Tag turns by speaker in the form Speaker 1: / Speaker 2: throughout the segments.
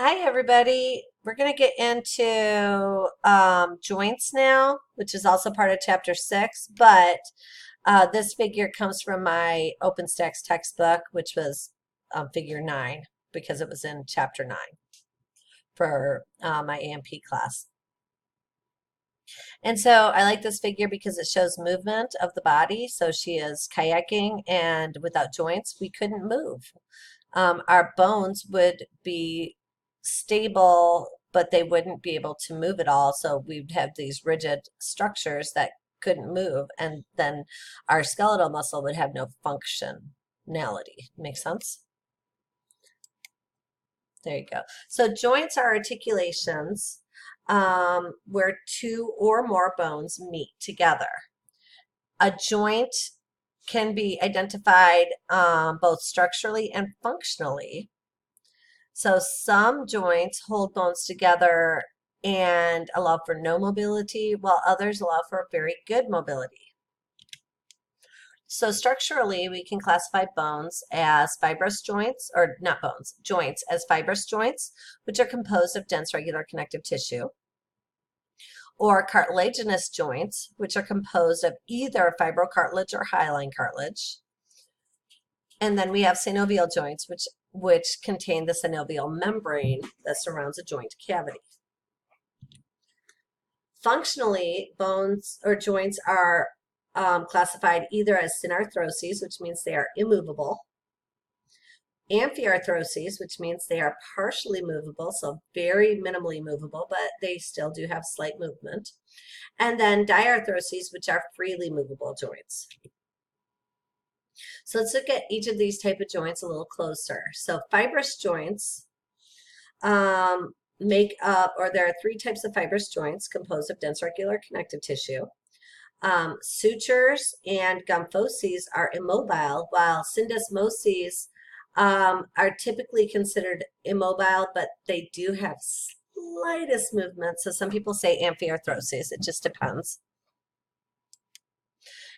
Speaker 1: Hi, everybody. We're going to get into joints now, which is also part of chapter 6. But this figure comes from my OpenStax textbook, which was figure 9, because it was in chapter 9 for my AMP class. And so I like this figure because it shows movement of the body. So she is kayaking, and without joints, we couldn't move. Our bones would be stable, but they wouldn't be able to move at all. So we'd have these rigid structures that couldn't move, and then our skeletal muscle would have no functionality. Make sense? There you go. So joints are articulations where two or more bones meet together. A joint can be identified both structurally and functionally. So some joints hold bones together and allow for no mobility, while others allow for very good mobility. So structurally, we can classify bones as fibrous joints, or not bones, joints as fibrous joints, which are composed of dense regular connective tissue, or cartilaginous joints, which are composed of either fibrocartilage or hyaline cartilage. And then we have synovial joints, which contain the synovial membrane that surrounds a joint cavity. Functionally, bones or joints are classified either as synarthroses, which means they are immovable, amphiarthroses, which means they are partially movable, so very minimally movable, but they still do have slight movement, and then diarthroses, which are freely movable joints. So let's look at each of these type of joints a little closer. So fibrous joints make up, or there are three types of fibrous joints composed of dense regular connective tissue. Sutures and gomphoses are immobile, while syndesmoses are typically considered immobile, but they do have slightest movement. So some people say amphiarthroses. It just depends.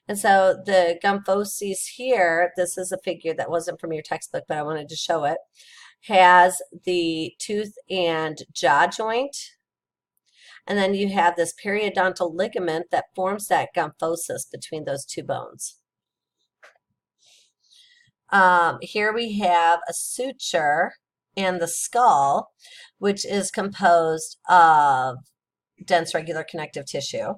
Speaker 1: And so the gomphoses here, this is a figure that wasn't from your textbook, but I wanted to show it, has the tooth and jaw joint. And then you have this periodontal ligament that forms that gomphosis between those two bones. Here we have a suture and the skull, which is composed of dense regular connective tissue.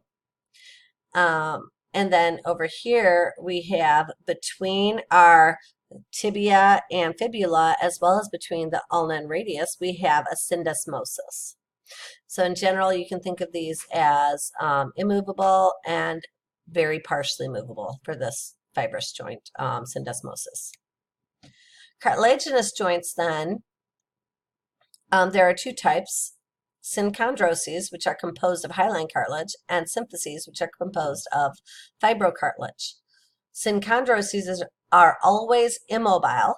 Speaker 1: And then over here we have between our tibia and fibula, as well as between the ulna and radius, we have a syndesmosis. So in general, you can think of these as immovable and very partially movable for this fibrous joint, syndesmosis. Cartilaginous joints then, there are two types, synchondroses, which are composed of hyaline cartilage, and symphyses, which are composed of fibrocartilage. Synchondroses are always immobile,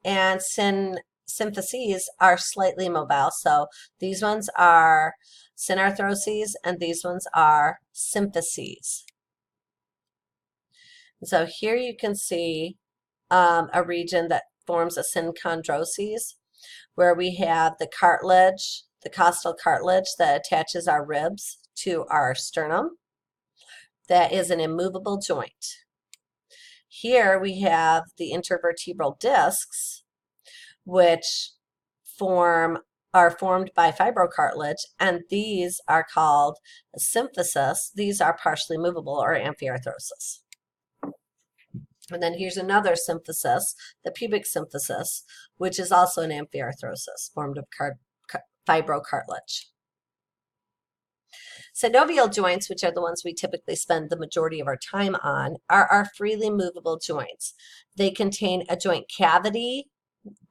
Speaker 1: and symphyses are slightly mobile. So these ones are synarthroses, and these ones are symphyses. So here you can see a region that forms a synchondroses, where we have the cartilage, the costal cartilage that attaches our ribs to our sternum. That is an immovable joint. Here we have the intervertebral discs, which are formed by fibrocartilage, and these are called symphysis. These are partially movable, or amphiarthrosis. And then here's another symphysis, the pubic symphysis, which is also an amphiarthrosis formed of fibrocartilage. Synovial joints, which are the ones we typically spend the majority of our time on, are our freely movable joints. They contain a joint cavity.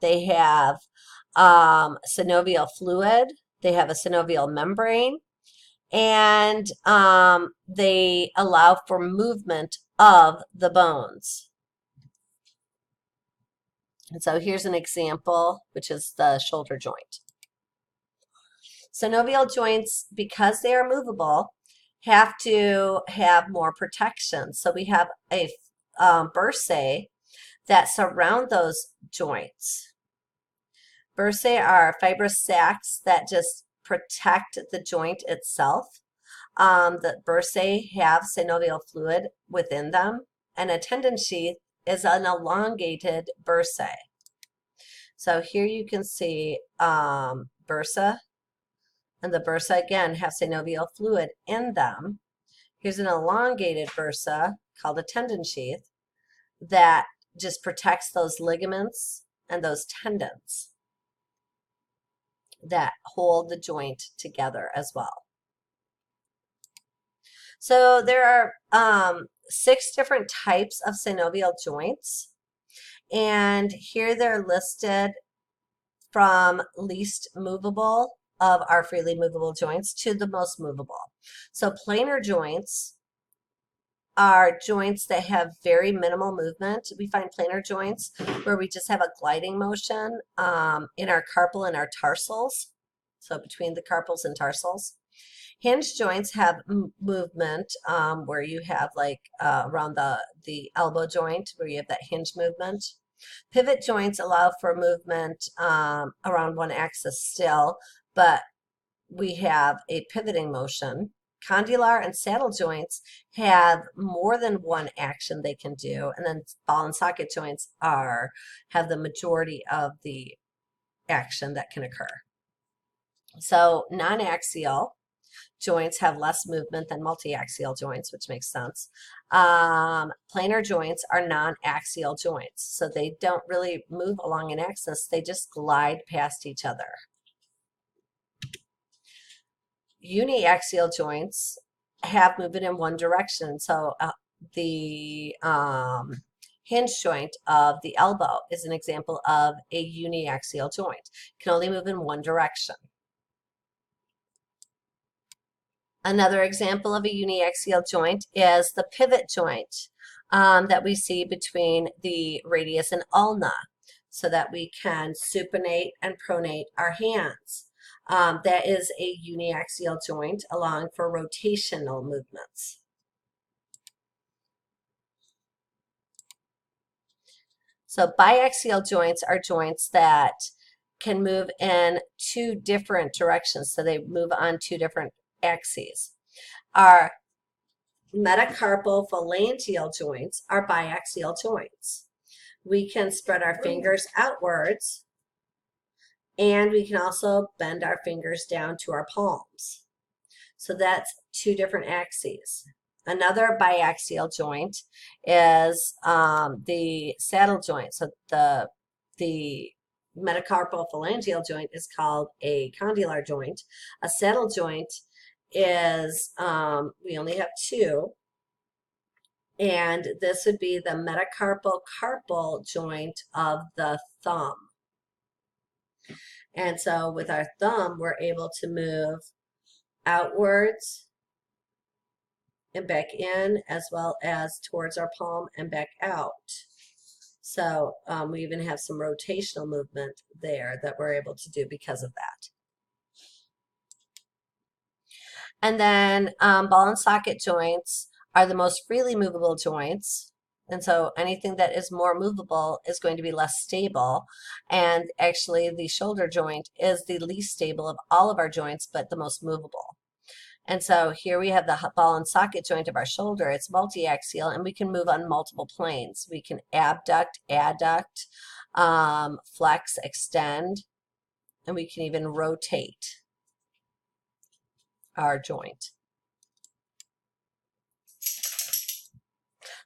Speaker 1: They have synovial fluid. They have a synovial membrane. And they allow for movement of the bones. And so here's an example, which is the shoulder joint. Synovial joints, because they are movable, have to have more protection. So we have a bursae that surround those joints. Bursae are fibrous sacs that just protect the joint itself. The bursae have synovial fluid within them, and a tendon sheath is an elongated bursae. So here you can see bursa, and the bursa again have synovial fluid in them. Here's an elongated bursa called a tendon sheath that just protects those ligaments and those tendons that hold the joint together as well. So there are 6 different types of synovial joints, and here they're listed from least movable of our freely movable joints to the most movable. So planar joints are joints that have very minimal movement. We find planar joints where we just have a gliding motion in our carpal and our tarsals, so between the carpals and tarsals. Hinge joints have movement where you have like around the elbow joint where you have that hinge movement. Pivot joints allow for movement around one axis still, but we have a pivoting motion. Condylar and saddle joints have more than one action they can do, and then ball and socket joints have the majority of the action that can occur. So non-axial joints have less movement than multi-axial joints, which makes sense. Planar joints are non-axial joints, so they don't really move along an axis, they just glide past each other. Uniaxial joints have movement in one direction, so the hinge joint of the elbow is an example of a uniaxial joint. It can only move in one direction. Another example of a uniaxial joint is the pivot joint that we see between the radius and ulna, so that we can supinate and pronate our hands. That is a uniaxial joint, allowing for rotational movements. So biaxial joints are joints that can move in 2 different directions, so they move on 2 different axes. Our metacarpal phalangeal joints are biaxial joints. We can spread our fingers outwards, and we can also bend our fingers down to our palms. So that's 2 different axes. Another biaxial joint is the saddle joint. So the metacarpal phalangeal joint is called a condylar joint. A saddle joint is, we only have 2, and this would be the metacarpal carpal joint of the thumb. And so with our thumb, we're able to move outwards and back in, as well as towards our palm and back out. So we even have some rotational movement there that we're able to do because of that. And then ball and socket joints are the most freely movable joints. And so anything that is more movable is going to be less stable. And actually the shoulder joint is the least stable of all of our joints, but the most movable. And so here we have the ball and socket joint of our shoulder. It's multi-axial, and we can move on multiple planes. We can abduct, adduct, flex, extend, and we can even rotate our joint.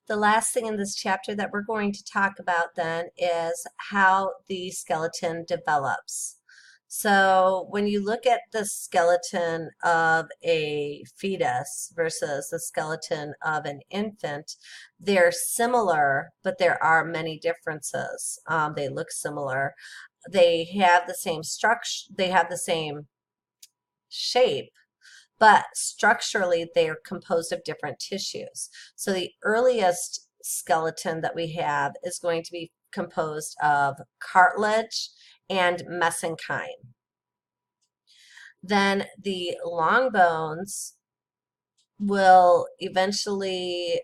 Speaker 1: The last thing in this chapter that we're going to talk about then is how the skeleton develops. So when you look at the skeleton of a fetus versus the skeleton of an infant, they're similar, but there are many differences. They look similar. They have the same structure, they have the same shape, but structurally they are composed of different tissues. So the earliest skeleton that we have is going to be composed of cartilage and mesenchyme. Then the long bones will eventually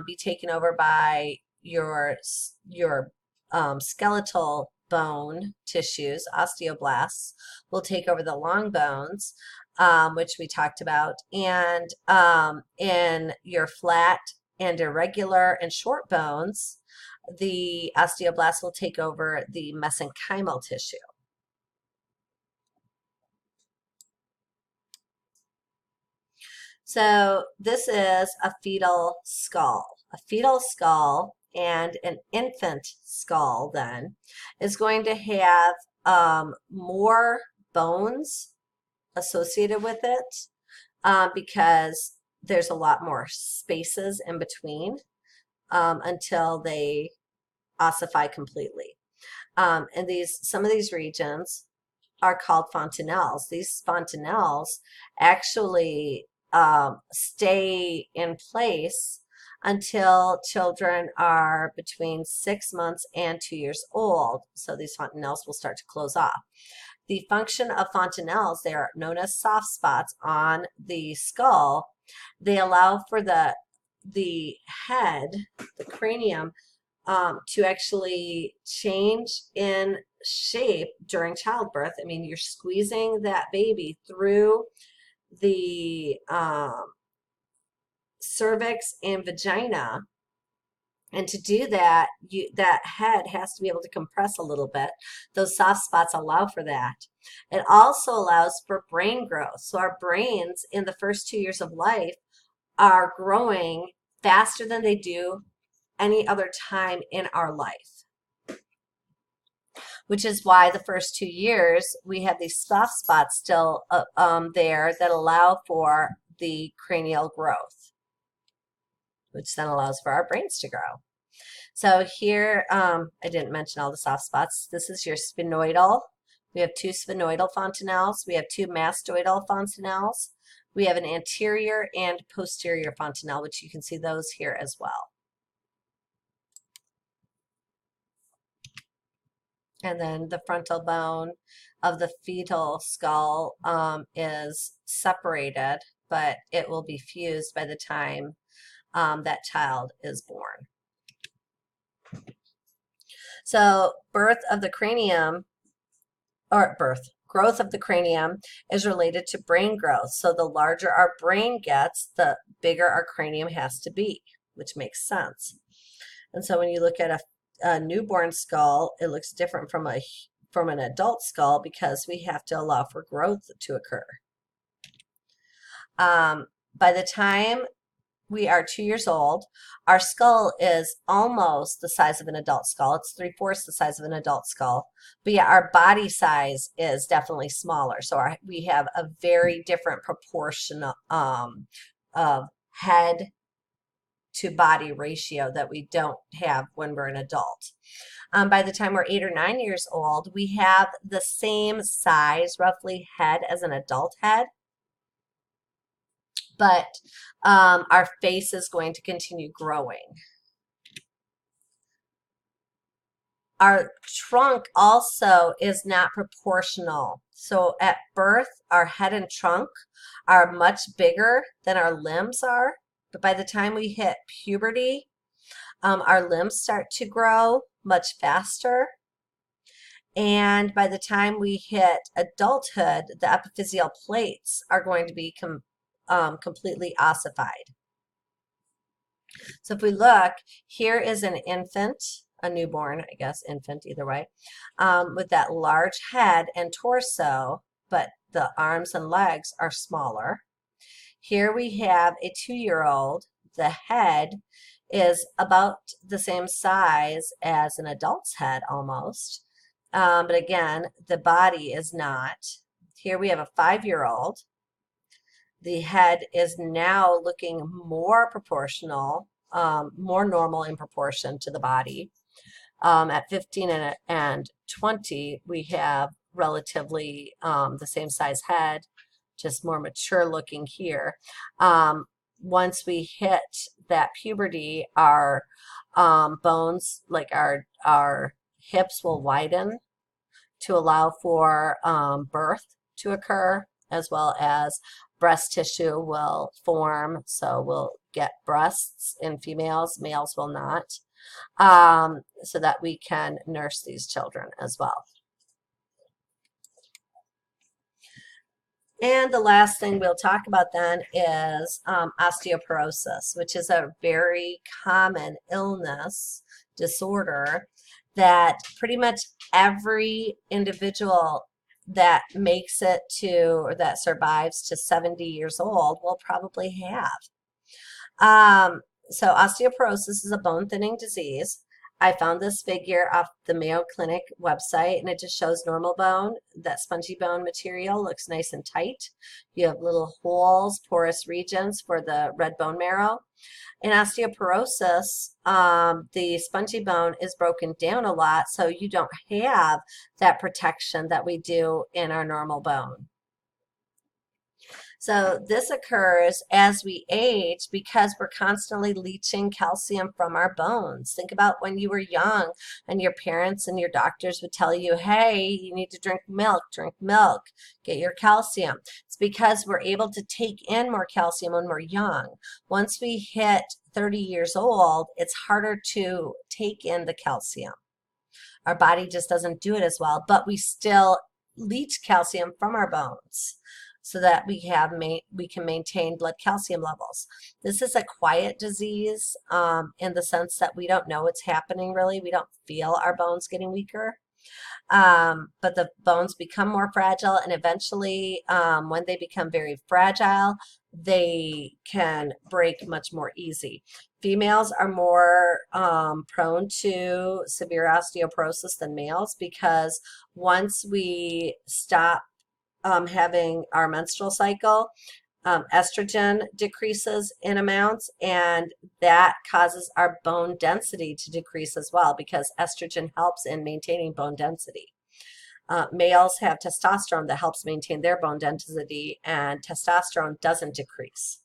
Speaker 1: be taken over by your skeletal bone tissues, osteoblasts, will take over the long bones, which we talked about. And in your flat and irregular and short bones, the osteoblasts will take over the mesenchymal tissue. So this is a fetal skull. A fetal skull and an infant skull then is going to have more bones associated with it because there's a lot more spaces in between until they ossify completely. And some of these regions are called fontanelles. These fontanelles actually stay in place until children are between 6 months and 2 years old. So these fontanelles will start to close off. The function of fontanelles, they are known as soft spots on the skull. They allow for the head, the cranium, to actually change in shape during childbirth. I mean, you're squeezing that baby through the cervix and vagina, and to do that, that head has to be able to compress a little bit. Those soft spots allow for that. It also allows for brain growth. So our brains in the first 2 years of life are growing faster than they do any other time in our life, which is why the first 2 years we have these soft spots still there that allow for the cranial growth, which then allows for our brains to grow. So here, I didn't mention all the soft spots. This is your sphenoidal. We have 2 sphenoidal fontanelles. We have 2 mastoidal fontanelles. We have an anterior and posterior fontanelle, which you can see those here as well. And then the frontal bone of the fetal skull is separated, but it will be fused by the time that child is born. So growth of the cranium is related to brain growth. So the larger our brain gets, the bigger our cranium has to be, which makes sense. And so when you look at a newborn skull, it looks different from an adult skull because we have to allow for growth to occur. By the time we are 2 years old, our skull is almost the size of an adult skull. It's 3/4 the size of an adult skull, but yeah, our body size is definitely smaller. So we have a very different proportion of head to body ratio that we don't have when we're an adult. By the time we're 8 or 9 years old, we have the same size, roughly, head as an adult head, but our face is going to continue growing. Our trunk also is not proportional. So at birth, our head and trunk are much bigger than our limbs are. But by the time we hit puberty, our limbs start to grow much faster. And by the time we hit adulthood, the epiphyseal plates are going to be completely ossified. So if we look, here is an infant, a newborn, I guess, infant, either way, with that large head and torso, but the arms and legs are smaller. Here we have a 2-year-old. The head is about the same size as an adult's head almost, but again, the body is not. Here we have a 5-year-old. The head is now looking more proportional, more normal in proportion to the body. At 15 and 20, we have relatively the same size head, just more mature looking here. Once we hit that puberty, our bones, like our hips, will widen to allow for birth to occur, as well as breast tissue will form. So we'll get breasts in females, males will not. so that we can nurse these children as well. And the last thing we'll talk about then is osteoporosis, which is a very common illness disorder that pretty much every individual that makes it to, or that survives to 70 years old will probably have. So osteoporosis is a bone thinning disease. I found this figure off the Mayo Clinic website, and it just shows normal bone. That spongy bone material looks nice and tight. You have little holes, porous regions for the red bone marrow. In osteoporosis, the spongy bone is broken down a lot, so you don't have that protection that we do in our normal bone. So this occurs as we age because we're constantly leaching calcium from our bones. Think about when you were young and your parents and your doctors would tell you, hey, you need to drink milk, get your calcium. It's because we're able to take in more calcium when we're young. Once we hit 30 years old, it's harder to take in the calcium. Our body just doesn't do it as well, but we still leach calcium from our bones, so that we can maintain blood calcium levels. This is a quiet disease in the sense that we don't know what's happening really. We don't feel our bones getting weaker. But the bones become more fragile, and eventually when they become very fragile, they can break much more easy. Females are more prone to severe osteoporosis than males because once we stop having our menstrual cycle, estrogen decreases in amounts, and that causes our bone density to decrease as well because estrogen helps in maintaining bone density. Males have testosterone that helps maintain their bone density, and testosterone doesn't decrease.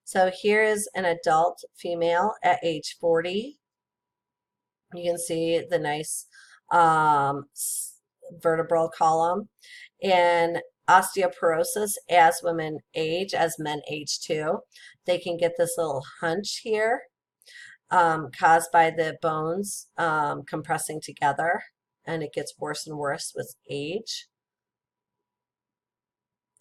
Speaker 1: So here is an adult female at age 40. You can see the nice vertebral column. In osteoporosis, as women age, as men age too, they can get this little hunch here caused by the bones compressing together, and it gets worse and worse with age.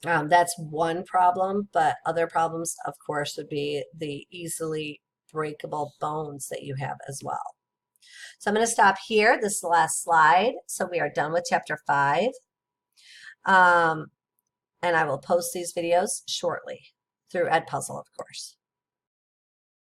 Speaker 1: That's one problem, but other problems, of course, would be the easily breakable bones that you have as well. So I'm going to stop here. This is the last slide. So we are done with chapter 5. And I will post these videos shortly through Edpuzzle, of course.